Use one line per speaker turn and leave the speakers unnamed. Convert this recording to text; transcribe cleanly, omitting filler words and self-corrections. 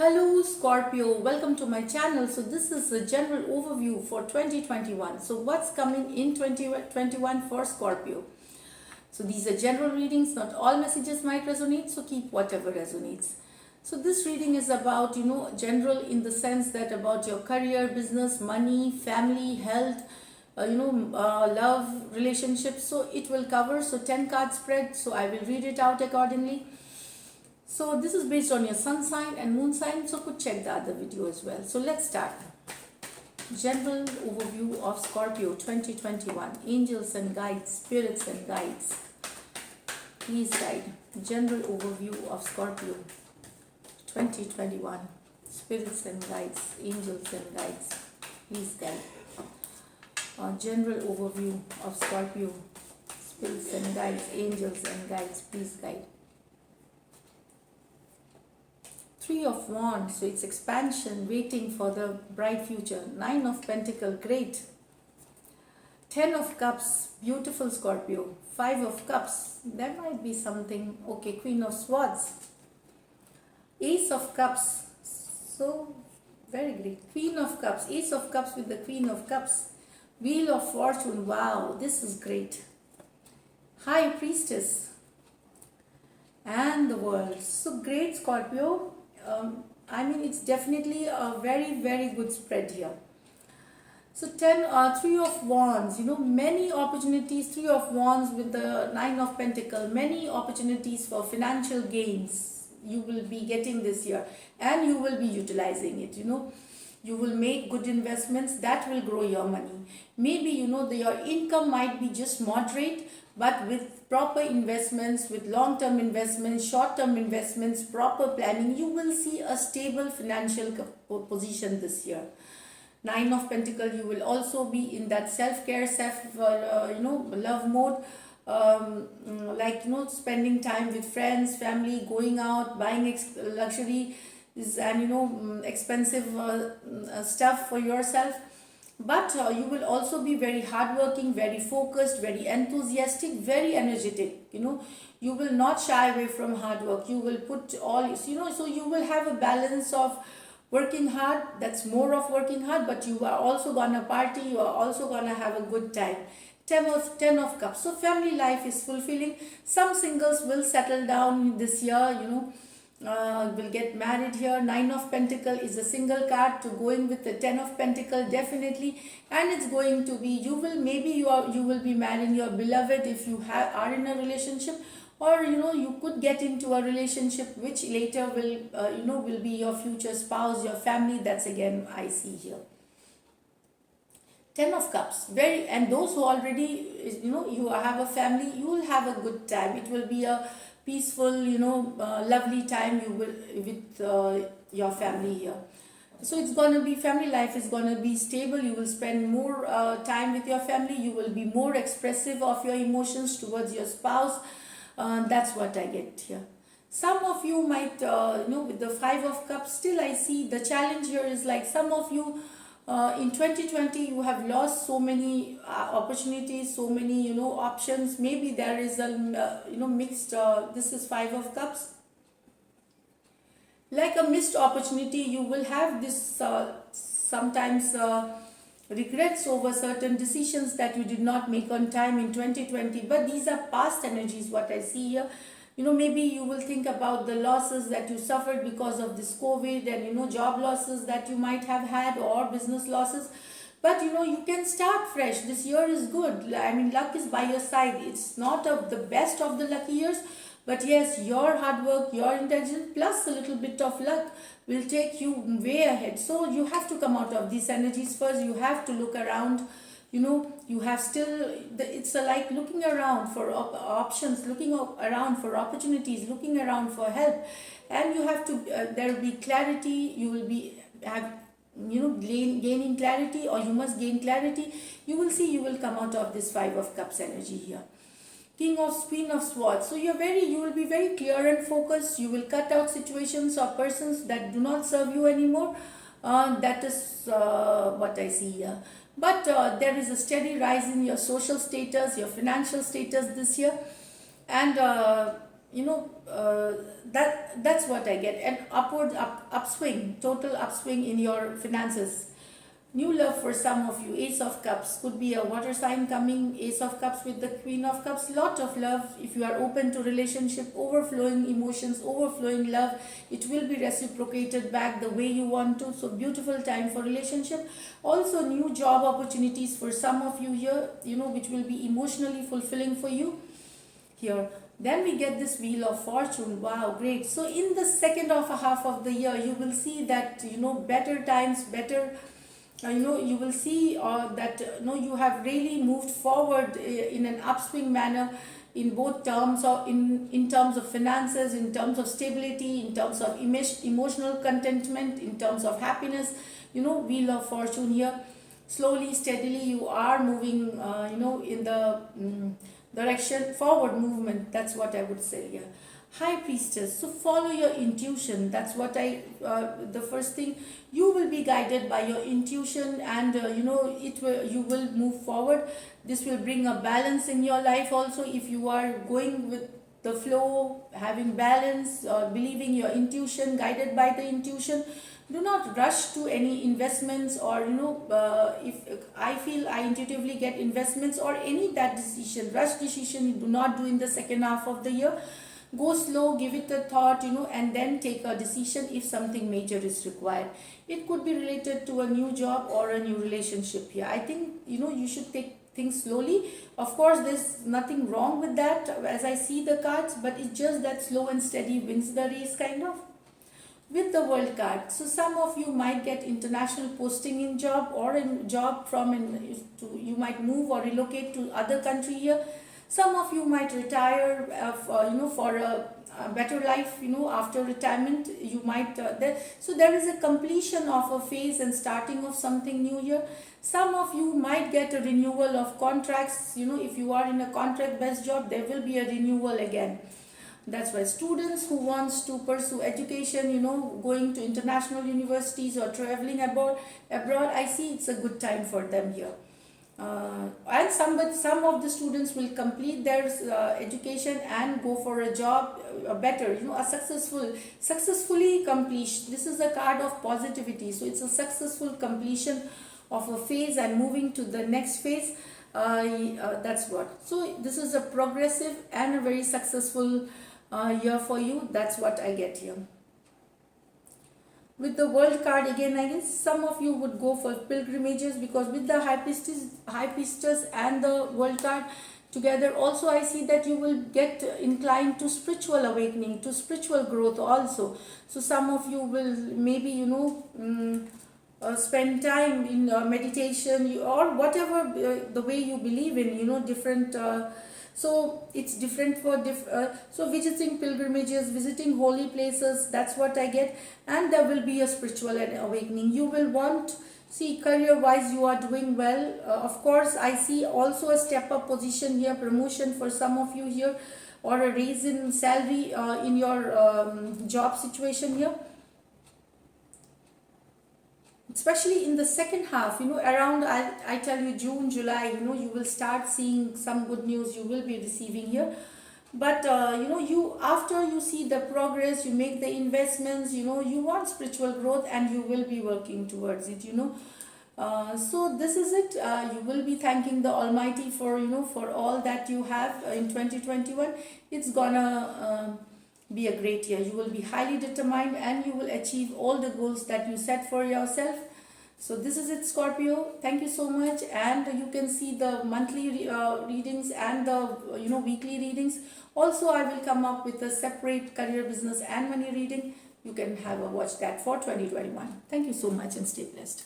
Hello Scorpio, welcome to my channel. So this is a general overview for 2021. So what's coming in 2021 for Scorpio? So these are general readings, not all messages might resonate, so keep whatever resonates. So this reading is about, general in the sense that about your career, business, money, family, health, love, relationships. So it will cover, so 10 card spread, so I will read it out accordingly. So this is based on your sun sign and moon sign, so could check the other video as well. So let's start. General overview of Scorpio 2021. Angels and guides, spirits and guides. Please guide. General overview of Scorpio 2021. Spirits and guides, angels and guides. Please guide. General overview of Scorpio. Spirits and guides, angels and guides. Please guide. Three of Wands, so it's expansion, waiting for the bright future. Nine of Pentacles, great. 10 of Cups, beautiful Scorpio. 5 of Cups, there might be something. Okay, Queen of Swords. Ace of Cups, so very great. Queen of Cups, Ace of Cups with the Queen of Cups. Wheel of Fortune, wow, this is great. High Priestess and the World. So great Scorpio. It's definitely a very good spread here. So 3 of Wands, many opportunities. 3 of Wands with the 9 of Pentacles, many opportunities for financial gains you will be getting this year, and you will be utilizing it. You will make good investments that will grow your money. Maybe your income might be just moderate, but with proper investments, with long-term investments, short-term investments, proper planning, you will see a stable financial position this year. 9 of Pentacles, you will also be in that self-care, love mode. Spending time with friends, family, going out, buying luxury and expensive stuff for yourself. But you will also be very hardworking, very focused, very enthusiastic, very energetic. You will not shy away from hard work. You will put all, so you will have a balance of working hard. That's more of working hard, but you are also gonna party. You are also gonna have a good time. 10 of Cups. So family life is fulfilling. Some singles will settle down this year. Will get married here. 9 of Pentacles is a single card to going with the 10 of Pentacles definitely, and it's going to be you will be marrying your beloved if you are in a relationship, or you could get into a relationship which later will be your future spouse, your family. That's again I see here. 10 of Cups, and those who already you have a family, you will have a good time. It will be a peaceful, lovely time you will with your family here. So it's going to be, family life is going to be stable. You will spend more time with your family. You will be more expressive of your emotions towards your spouse. That's what I get here. Some of you might, with the 5 of Cups, still I see the challenge here is like some of you in 2020 you have lost so many opportunities, so many options. Maybe there is a mixed this is 5 of Cups, like a missed opportunity. You will have this sometimes regrets over certain decisions that you did not make on time in 2020, but these are past energies what I see here. Maybe you will think about the losses that you suffered because of this COVID, and job losses that you might have had, or business losses. But you can start fresh. This year is good. Luck is by your side. It's not of the best of the lucky years, but yes, your hard work, your intelligence, plus a little bit of luck will take you way ahead. So you have to come out of these energies first. You have to look around. You have still, it's like looking around for options, looking around for opportunities, looking around for help, and you have to there will be clarity. You will be gaining clarity, or you must gain clarity. You will see, you will come out of this 5 of Cups energy here. Queen of Swords. So you will be very clear and focused. You will cut out situations or persons that do not serve you anymore. That is what I see here. But there is a steady rise in your social status, your financial status this year, and that's what I get. An upswing, total upswing in your finances. New love for some of you. Ace of Cups could be a water sign coming. Ace of Cups with the Queen of Cups. Lot of love. If you are open to relationship, overflowing emotions, overflowing love, it will be reciprocated back the way you want to. So beautiful time for relationship. Also new job opportunities for some of you here, which will be emotionally fulfilling for you here. Then we get this Wheel of Fortune. Wow, great. So in the second half of the year, you will see that better times, better you will see that you have really moved forward in an upswing manner in both terms, or in terms of finances, in terms of stability, in terms of emotional contentment, in terms of happiness. Wheel of Fortune here. Slowly, steadily, you are moving in the direction, forward movement. That's what I would say here. High Priestess. So follow your intuition. That's what the first thing, you will be guided by your intuition, and you will move forward. This will bring a balance in your life also. If you are going with the flow, having balance, believing your intuition, guided by the intuition, do not rush to any investments, or if I feel I intuitively get investments or any that decision, rush decision, you do not do in the second half of the year. Go slow, give it a thought, and then take a decision if something major is required. It could be related to a new job or a new relationship here. I think you should take things slowly. Of course, there's nothing wrong with that as I see the cards, but it's just that slow and steady wins the race kind of. With the World card, so some of you might get international posting in job, or in job you might move or relocate to other country here. Some of you might retire for a better life after retirement. You might so there is a completion of a phase and starting of something new here. Some of you might get a renewal of contracts. If you are in a contract based job, there will be a renewal again. That's why students who wants to pursue education, going to international universities or traveling abroad, I see it's a good time for them here. And some of the students will complete their education and go for a job, better, a successfully complete. This is a card of positivity, so it's a successful completion of a phase and moving to the next phase. That's what. So this is a progressive and a very successful year for you. That's what I get here. With the World card again, I guess some of you would go for pilgrimages, because with the High Priestess and the World card together, also I see that you will get inclined to spiritual awakening, to spiritual growth also. So some of you will maybe spend time in meditation, or whatever the way you believe in, different. So it's different for so visiting pilgrimages, visiting holy places, that's what I get. And there will be a spiritual awakening. You will want, see, career wise you are doing well. Of course I see also a step up position here, promotion for some of you here, or a raise in salary in your job situation here. Especially in the second half, around I tell you June, July, you will start seeing some good news you will be receiving here. But you, after you see the progress, you make the investments, you want spiritual growth, and you will be working towards it. So this is it. You will be thanking the Almighty for all that you have in 2021. It's gonna be a great year. You will be highly determined, and you will achieve all the goals that you set for yourself. So this is it, Scorpio. Thank you so much. And you can see the monthly readings and the weekly readings. Also, I will come up with a separate career, business and money reading. You can have a watch that for 2021. Thank you so much, and stay blessed.